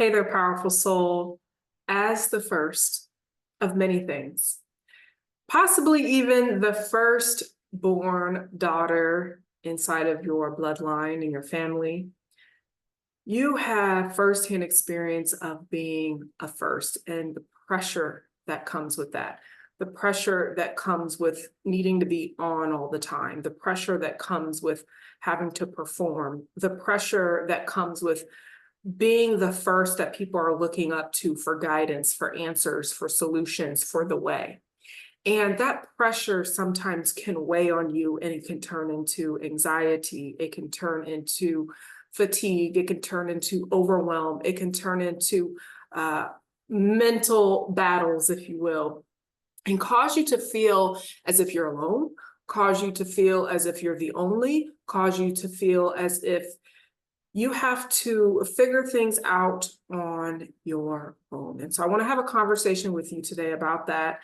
Hey there, powerful soul. As the first of many things, possibly even the first born daughter inside of your bloodline and your family, you have firsthand experience of being a first and the pressure that comes with that. The pressure that comes with needing to be on all the time, the pressure that comes with having to perform, the pressure that comes with being the first that people are looking up to for guidance, for answers, for solutions, for the way. And that pressure sometimes can weigh on you and it can turn into anxiety. It can turn into fatigue. It can turn into overwhelm. It can turn into mental battles, if you will, and cause you to feel as if you're alone, cause you to feel as if you're the only, cause you to feel as if you have to figure things out on your own. And so I want to have a conversation with you today about that.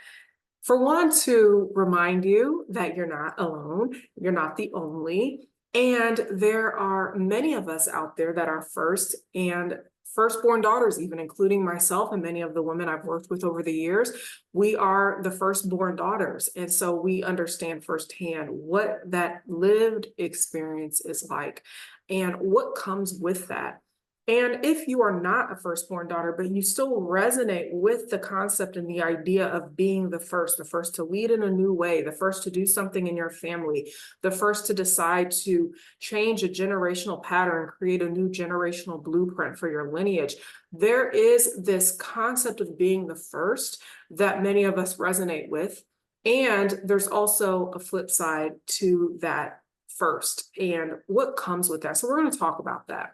For one, to remind you that you're not alone, you're not the only, and there are many of us out there that are first and firstborn daughters, even including myself and many of the women I've worked with over the years. We are the firstborn daughters. And so we understand firsthand what that lived experience is like and what comes with that. And if you are not a firstborn daughter, but you still resonate with the concept and the idea of being the first to lead in a new way, the first to do something in your family, the first to decide to change a generational pattern, create a new generational blueprint for your lineage, there is this concept of being the first that many of us resonate with. And there's also a flip side to that first and what comes with that. So we're going to talk about that.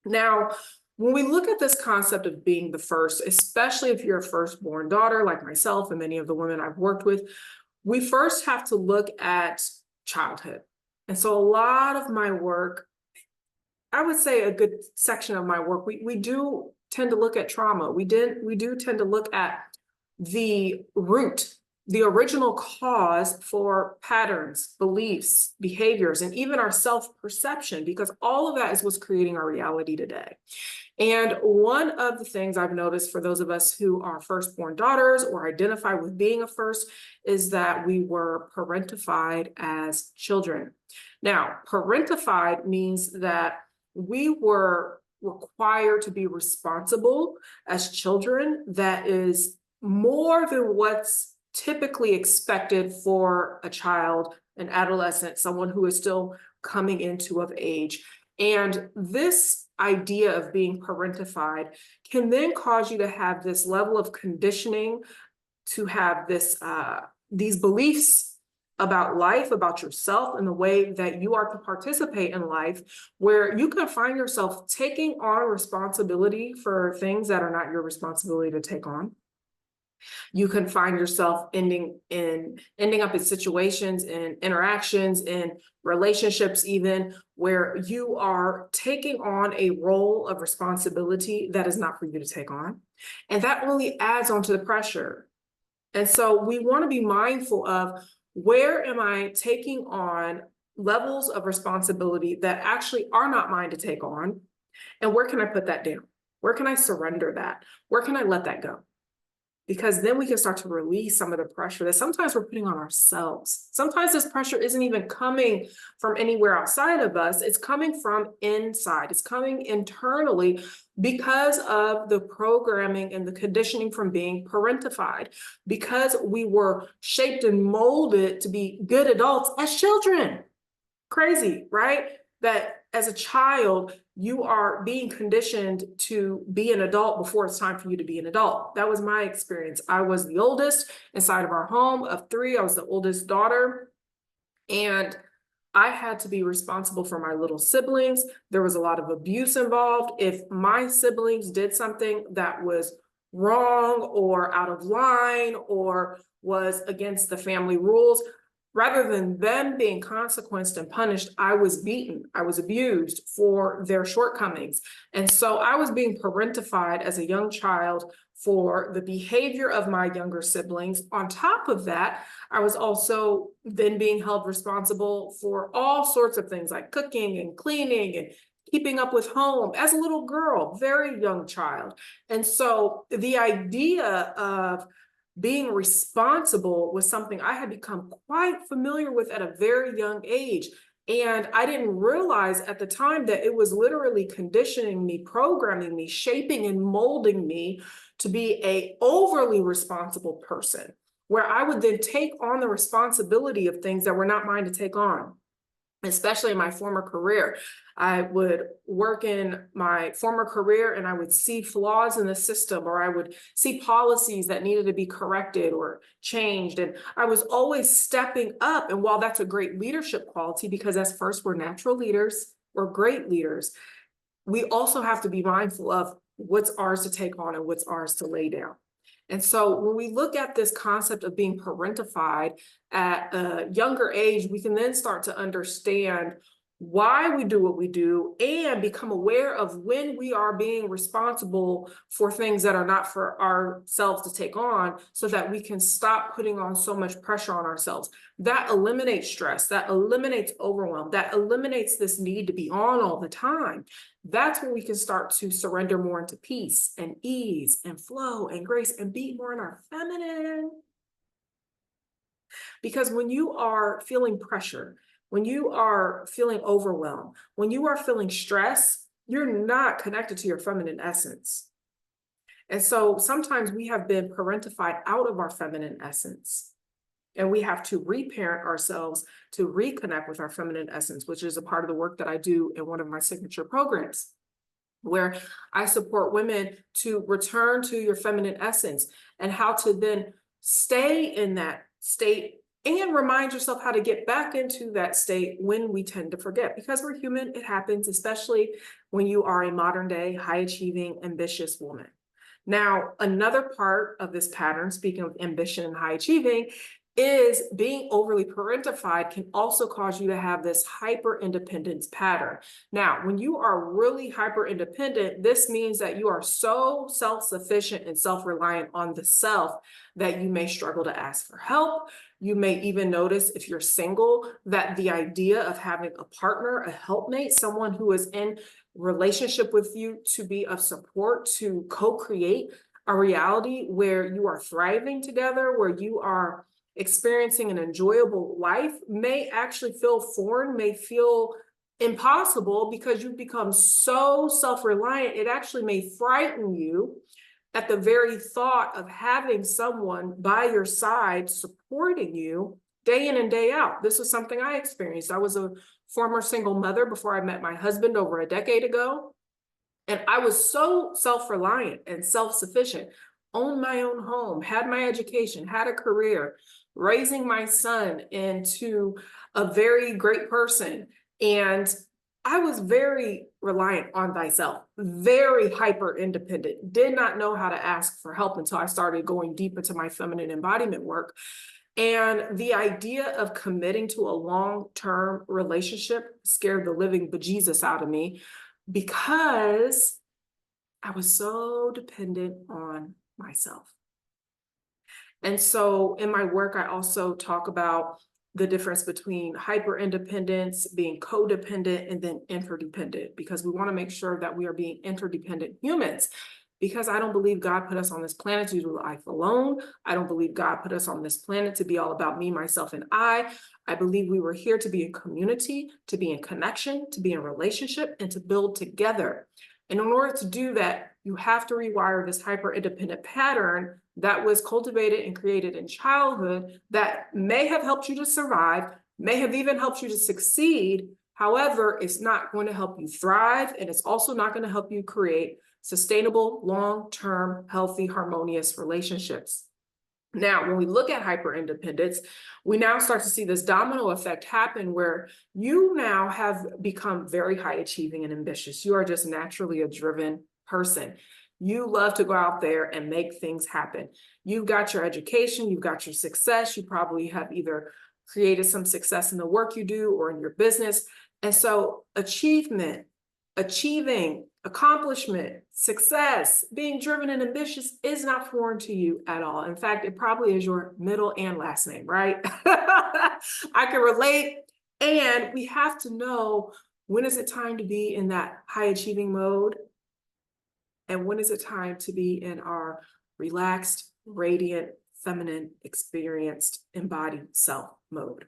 Now, when we look at this concept of being the first, especially if you're a firstborn daughter like myself and many of the women I've worked with, we first have to look at childhood. And so a lot of my work, I would say a good section of my work, we do tend to look at trauma. We do tend to look at the root, the original cause for patterns, beliefs, behaviors, and even our self-perception, because all of that is what's creating our reality today. And one of the things I've noticed for those of us who are firstborn daughters or identify with being a first is that we were parentified as children. Now, parentified means that we were required to be responsible as children. That is more than what's typically expected for a child, an adolescent, someone who is still coming into of age. And this idea of being parentified can then cause you to have this level of conditioning, to have these beliefs about life, about yourself, and the way that you are to participate in life, where you can find yourself taking on responsibility for things that are not your responsibility to take on. You can find yourself ending up in situations and interactions and relationships even where you are taking on a role of responsibility that is not for you to take on. And that only adds on to the pressure. And so we want to be mindful of, where am I taking on levels of responsibility that actually are not mine to take on? And where can I put that down? Where can I surrender that? Where can I let that go? Because then we can start to release some of the pressure that sometimes we're putting on ourselves. Sometimes this pressure isn't even coming from anywhere outside of us. It's coming from inside. It's coming internally because of the programming and the conditioning from being parentified, because we were shaped and molded to be good adults as children. Crazy, right? That as a child, you are being conditioned to be an adult before it's time for you to be an adult. That was my experience. I was the oldest inside of our home of three. I was the oldest daughter, and I had to be responsible for my little siblings. There was a lot of abuse involved. If my siblings did something that was wrong or out of line or was against the family rules, rather than them being consequenced and punished, I was beaten, I was abused for their shortcomings. And so I was being parentified as a young child for the behavior of my younger siblings. On top of that, I was also then being held responsible for all sorts of things like cooking and cleaning and keeping up with home as a little girl, very young child. And so the idea of being responsible was something I had become quite familiar with at a very young age. And I didn't realize at the time that it was literally conditioning me, programming me, shaping and molding me to be an overly responsible person, where I would then take on the responsibility of things that were not mine to take on. Especially in my former career, I would work in my former career and I would see flaws in the system, or I would see policies that needed to be corrected or changed. And I was always stepping up. And while that's a great leadership quality, because as first we're natural leaders, we're great leaders, we also have to be mindful of what's ours to take on and what's ours to lay down. And so when we look at this concept of being parentified at a younger age, we can then start to understand why we do what we do and become aware of when we are being responsible for things that are not for ourselves to take on, so that we can stop putting on so much pressure on ourselves. That eliminates stress, that eliminates overwhelm, that eliminates this need to be on all the time. That's when we can start to surrender more into peace and ease and flow and grace and be more in our feminine. Because when you are feeling pressure, when you are feeling overwhelmed, when you are feeling stress, you're not connected to your feminine essence. And so sometimes we have been parentified out of our feminine essence. And we have to reparent ourselves to reconnect with our feminine essence, which is a part of the work that I do in one of my signature programs, where I support women to return to your feminine essence and how to then stay in that state and remind yourself how to get back into that state when we tend to forget. Because we're human, it happens, especially when you are a modern day, high achieving, ambitious woman. Now, another part of this pattern, speaking of ambition and high achieving, is being overly parentified can also cause you to have this hyper independence pattern. Now, when you are really hyper independent, this means that you are so self-sufficient and self-reliant on the self that you may struggle to ask for help. You may even notice, if you're single, that the idea of having a partner, a helpmate, someone who is in relationship with you to be of support, to co-create a reality where you are thriving together, where you are experiencing an enjoyable life, may actually feel foreign, may feel impossible, because you've become so self-reliant. It actually may frighten you at the very thought of having someone by your side supporting you day in and day out. This was something I experienced. I was a former single mother before I met my husband over a decade ago. And I was so self-reliant and self-sufficient, owned my own home, had my education, had a career, raising my son into a very great person. And I was very reliant on thyself, very hyper independent, did not know how to ask for help until I started going deep into my feminine embodiment work. And the idea of committing to a long-term relationship scared the living bejesus out of me, because I was so dependent on myself. And so in my work, I also talk about the difference between hyper independence, being codependent, and then interdependent, because we want to make sure that we are being interdependent humans. Because I don't believe God put us on this planet to do life alone. I don't believe God put us on this planet to be all about me, myself, and I. I believe we were here to be in community, to be in connection, to be in relationship, and to build together. And in order to do that, you have to rewire this hyper independent pattern that was cultivated and created in childhood that may have helped you to survive, may have even helped you to succeed. However, it's not going to help you thrive, and it's also not going to help you create sustainable, long-term, healthy, harmonious relationships. Now, when we look at hyper independence, we now start to see this domino effect happen, where you now have become very high achieving and ambitious. You are just naturally a driven person. You love to go out there and make things happen. You've got your education, you've got your success. You probably have either created some success in the work you do or in your business. And so achievement, achieving, accomplishment, success, being driven and ambitious is not foreign to you at all. In fact, it probably is your middle and last name, right? I can relate. And we have to know When is it time to be in that high achieving mode? And when is it time to be in our relaxed, radiant, feminine, experienced, embodied self mode?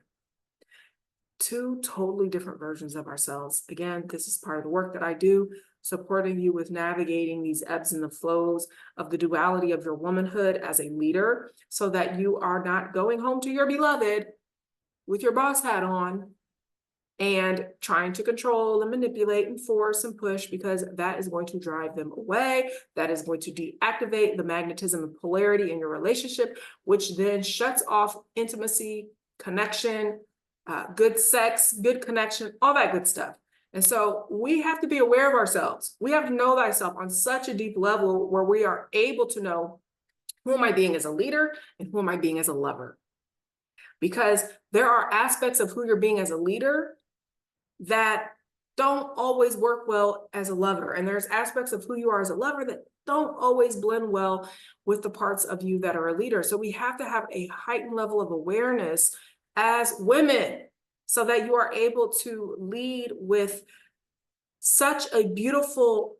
Two totally different versions of ourselves. Again, this is part of the work that I do, supporting you with navigating these ebbs and the flows of the duality of your womanhood as a leader, so that you are not going home to your beloved with your boss hat on and trying to control and manipulate and force and push, because that is going to drive them away. That is going to deactivate the magnetism and polarity in your relationship, which then shuts off intimacy, connection, good sex, good connection, all that good stuff. And so we have to be aware of ourselves. We have to know thyself on such a deep level where we are able to know, who am I being as a leader and who am I being as a lover? Because there are aspects of who you're being as a leader that don't always work well as a lover. And there's aspects of who you are as a lover that don't always blend well with the parts of you that are a leader. So we have to have a heightened level of awareness as women, so that you are able to lead with such a beautiful,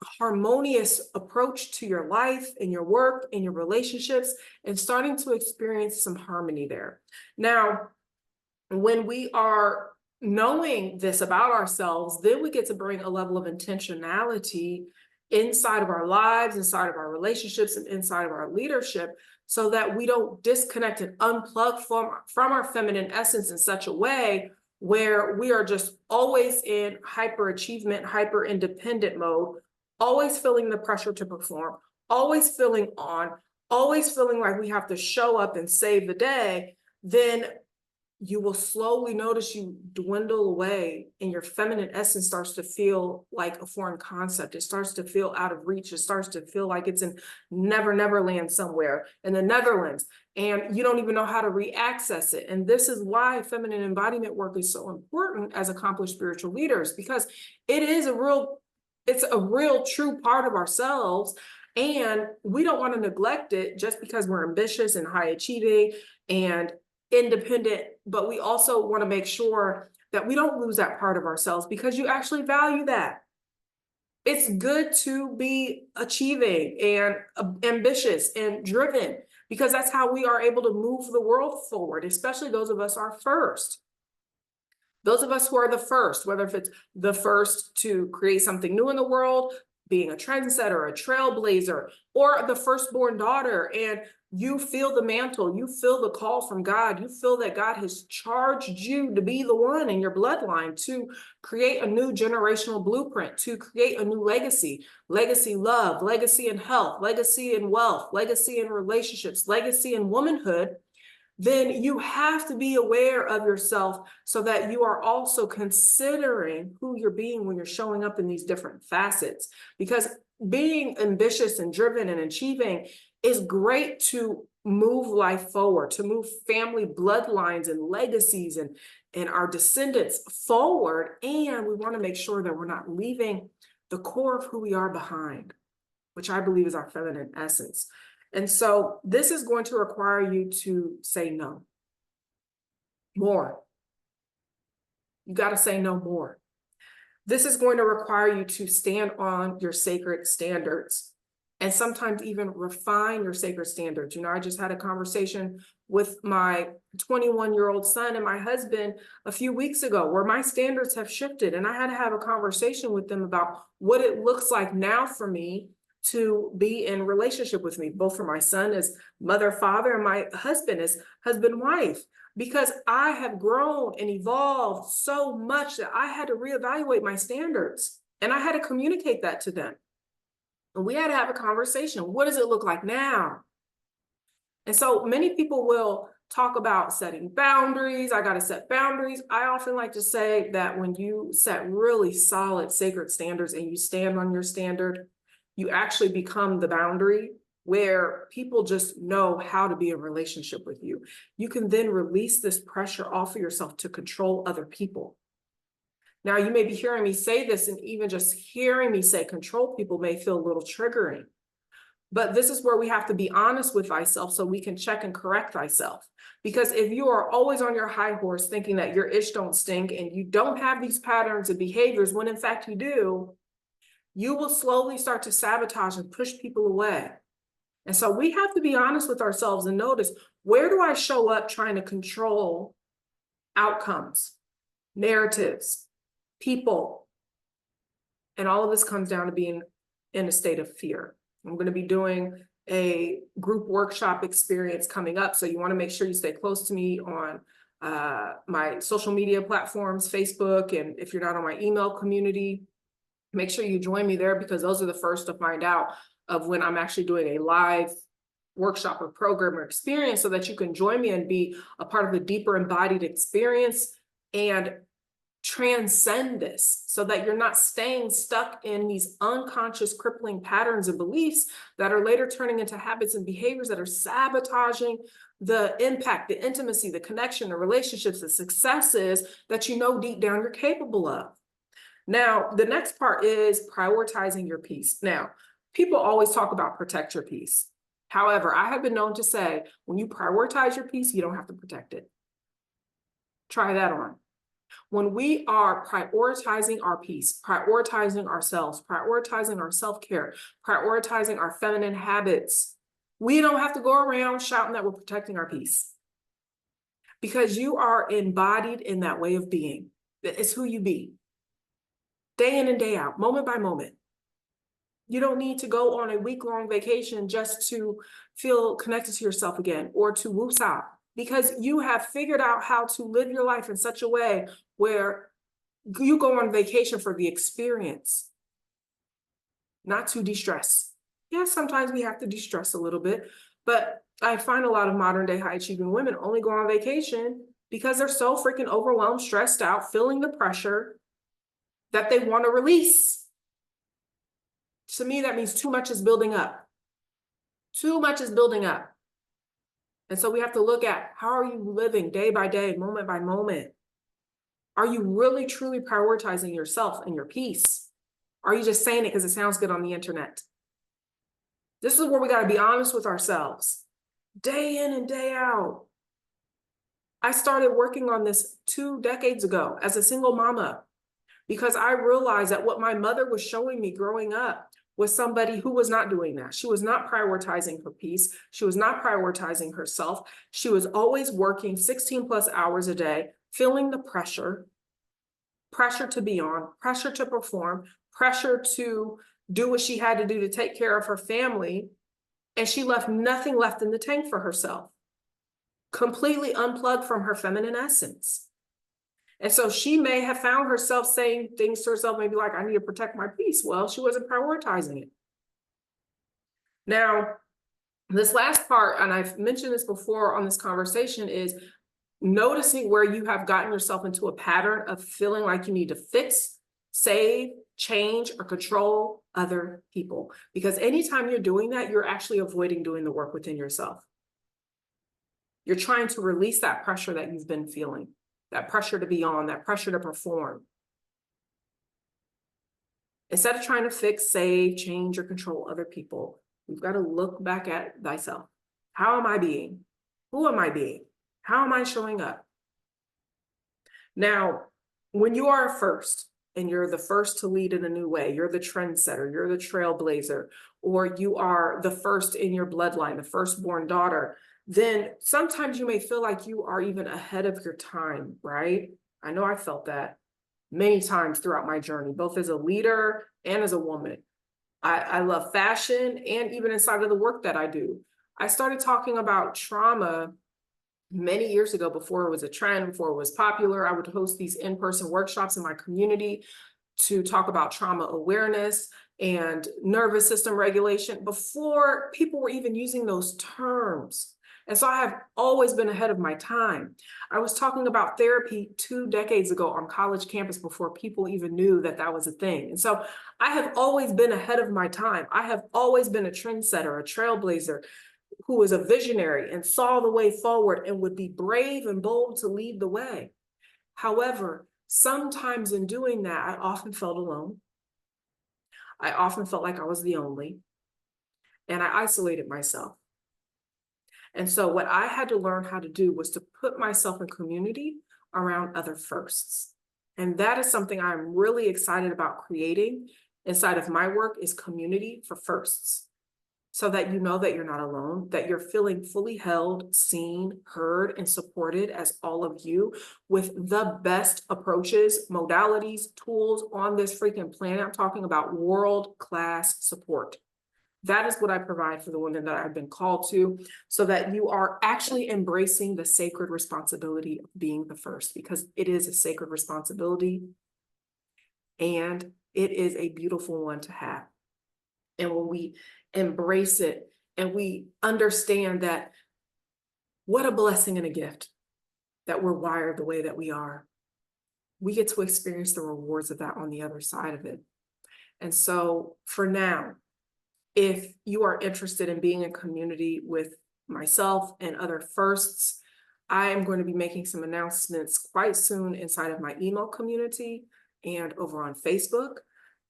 harmonious approach to your life and your work and your relationships, and starting to experience some harmony there. Now, when we are knowing this about ourselves, then we get to bring a level of intentionality inside of our lives, inside of our relationships, and inside of our leadership, so that we don't disconnect and unplug from our feminine essence in such a way where we are just always in hyper achievement, hyper independent mode, always feeling the pressure to perform, always feeling on, always feeling like we have to show up and save the day. Then you will slowly notice you dwindle away, and your feminine essence starts to feel like a foreign concept. It starts to feel out of reach. It starts to feel like it's in never land somewhere in the Netherlands, and you don't even know how to re-access it. And this is why feminine embodiment work is so important as accomplished spiritual leaders, because it's a real true part of ourselves. And we don't want to neglect it just because we're ambitious and high achieving and independent, but we also want to make sure that we don't lose that part of ourselves, because you actually value that. It's good to be achieving and ambitious and driven, because that's how we are able to move the world forward, especially those of us are first. Those of us who are the first, whether if it's the first to create something new in the world, being a trendsetter, a trailblazer, or the firstborn daughter, and you feel the mantle, you feel the call from God, you feel that God has charged you to be the one in your bloodline to create a new generational blueprint, to create a new legacy love, legacy in health, legacy in wealth, legacy in relationships, legacy in womanhood. Then you have to be aware of yourself, so that you are also considering who you're being when you're showing up in these different facets. Because being ambitious and driven and achieving is great to move life forward, to move family bloodlines and legacies and our descendants forward. And we want to make sure that we're not leaving the core of who we are behind, which I believe is our feminine essence. And so this is going to require you to say no more. You got to say no more. This is going to require you to stand on your sacred standards, and sometimes even refine your sacred standards. I just had a conversation with my 21-year-old son and my husband a few weeks ago, where my standards have shifted, and I had to have a conversation with them about what it looks like now for me to be in relationship with me, both for my son as mother, father, and my husband as husband, wife, because I have grown and evolved so much that I had to reevaluate my standards, and I had to communicate that to them. And we had to have a conversation. What does it look like now? And so many people will talk about setting boundaries. I got to set boundaries. I often like to say that when you set really solid sacred standards and you stand on your standard, you actually become the boundary where people just know how to be in relationship with you. You can then release this pressure off of yourself to control other people. Now, you may be hearing me say this, and even just hearing me say control people may feel a little triggering. But this is where we have to be honest with thyself so we can check and correct thyself. Because if you are always on your high horse thinking that your ish don't stink and you don't have these patterns and behaviors, when in fact you do, you will slowly start to sabotage and push people away. And so we have to be honest with ourselves and notice, where do I show up trying to control outcomes, narratives, people? And all of this comes down to being in a state of fear. I'm going to be doing a group workshop experience coming up. So you want to make sure you stay close to me on my social media platforms, Facebook. And if you're not on my email community, make sure you join me there, because those are the first to find out of when I'm actually doing a live workshop or program or experience, so that you can join me and be a part of the deeper embodied experience and transcend this, so that you're not staying stuck in these unconscious crippling patterns and beliefs that are later turning into habits and behaviors that are sabotaging the impact, the intimacy, the connection, the relationships, the successes that you know deep down you're capable of. Now, the next part is prioritizing your peace. Now, people always talk about protect your peace. However, I have been known to say, when you prioritize your peace, you don't have to protect it. Try that on. When we are prioritizing our peace, prioritizing ourselves, prioritizing our self-care, prioritizing our feminine habits, we don't have to go around shouting that we're protecting our peace, because you are embodied in that way of being. It's who you be, day in and day out, moment by moment. You don't need to go on a week-long vacation just to feel connected to yourself again, or to woosah, because you have figured out how to live your life in such a way where you go on vacation for the experience, not to de-stress. Yes, sometimes we have to de-stress a little bit, but I find a lot of modern day high achieving women only go on vacation because they're so freaking overwhelmed, stressed out, feeling the pressure that they want to release. To me, that means too much is building up. Too much is building up. And so we have to look at, how are you living day by day, moment by moment? Are you really, truly prioritizing yourself and your peace? Are you just saying it because it sounds good on the internet? This is where we got to be honest with ourselves, day in and day out. I started working on this 2 decades ago as a single mama, because I realized that what my mother was showing me growing up was somebody who was not doing that. She was not prioritizing her peace. She was not prioritizing herself. She was always working 16 plus hours a day, feeling the pressure to be on, pressure to perform, pressure to do what she had to do to take care of her family. And she left nothing left in the tank for herself, completely unplugged from her feminine essence. And so she may have found herself saying things to herself, maybe like, I need to protect my peace. Well, she wasn't prioritizing it. Now, this last part, and I've mentioned this before on this conversation, is noticing where you have gotten yourself into a pattern of feeling like you need to fix, save, change, or control other people. Because anytime you're doing that, you're actually avoiding doing the work within yourself. You're trying to release that pressure that you've been feeling. That pressure to be on, that pressure to perform. Instead of trying to fix, save, change, or control other people, you've got to look back at thyself. How am I being? Who am I being? How am I showing up? Now, when you are first, and you're the first to lead in a new way, you're the trendsetter, you're the trailblazer, or you are the first in your bloodline, the firstborn daughter, then sometimes you may feel like you are even ahead of your time, right? I know I felt that many times throughout my journey, both as a leader and as a woman. I love fashion, and even inside of the work that I do. I started talking about trauma many years ago, before it was a trend, before it was popular. I would host these in-person workshops in my community to talk about trauma awareness and nervous system regulation before people were even using those terms. And so I have always been ahead of my time. I was talking about therapy 2 decades ago on college campus before people even knew that that was a thing. And so I have always been ahead of my time. I have always been a trendsetter, a trailblazer, who was a visionary and saw the way forward and would be brave and bold to lead the way. However, sometimes in doing that, I often felt alone. I often felt like I was the only. and I isolated myself. And so what I had to learn how to do was to put myself in community around other firsts. And that is something I'm really excited about creating inside of my work, is community for firsts. So that you know that you're not alone, that you're feeling fully held, seen, heard, and supported as all of you, with the best approaches, modalities, tools on this freaking planet. I'm talking about world-class support. That is what I provide for the women that I've been called to, so that you are actually embracing the sacred responsibility of being the first, because it is a sacred responsibility and it is a beautiful one to have. And when we embrace it and we understand that, what a blessing and a gift that we're wired the way that we are, we get to experience the rewards of that on the other side of it. And so for now, if you are interested in being in community with myself and other firsts, I am going to be making some announcements quite soon inside of my email community and over on Facebook.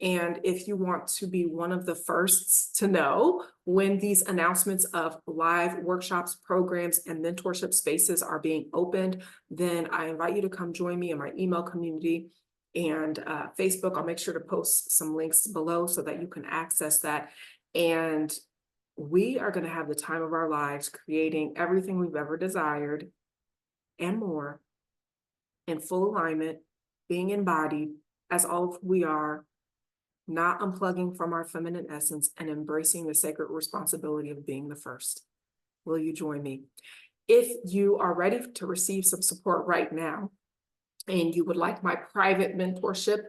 And if you want to be one of the firsts to know when these announcements of live workshops, programs, and mentorship spaces are being opened, then I invite you to come join me in my email community and Facebook. I'll make sure to post some links below so that you can access that. And we are going to have the time of our lives creating everything we've ever desired and more, in full alignment, being embodied as all of who we are, not unplugging from our feminine essence, and embracing the sacred responsibility of being the first. Will you join me? If you are ready to receive some support right now and you would like my private mentorship,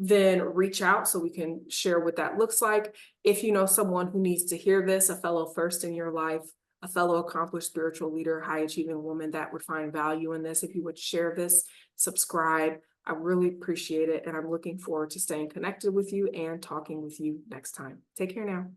then reach out so we can share what that looks like. If you know someone who needs to hear this, a fellow first in your life, a fellow accomplished spiritual leader, high achieving woman that would find value in this, if you would share this, subscribe. I really appreciate it. And I'm looking forward to staying connected with you and talking with you next time. Take care now.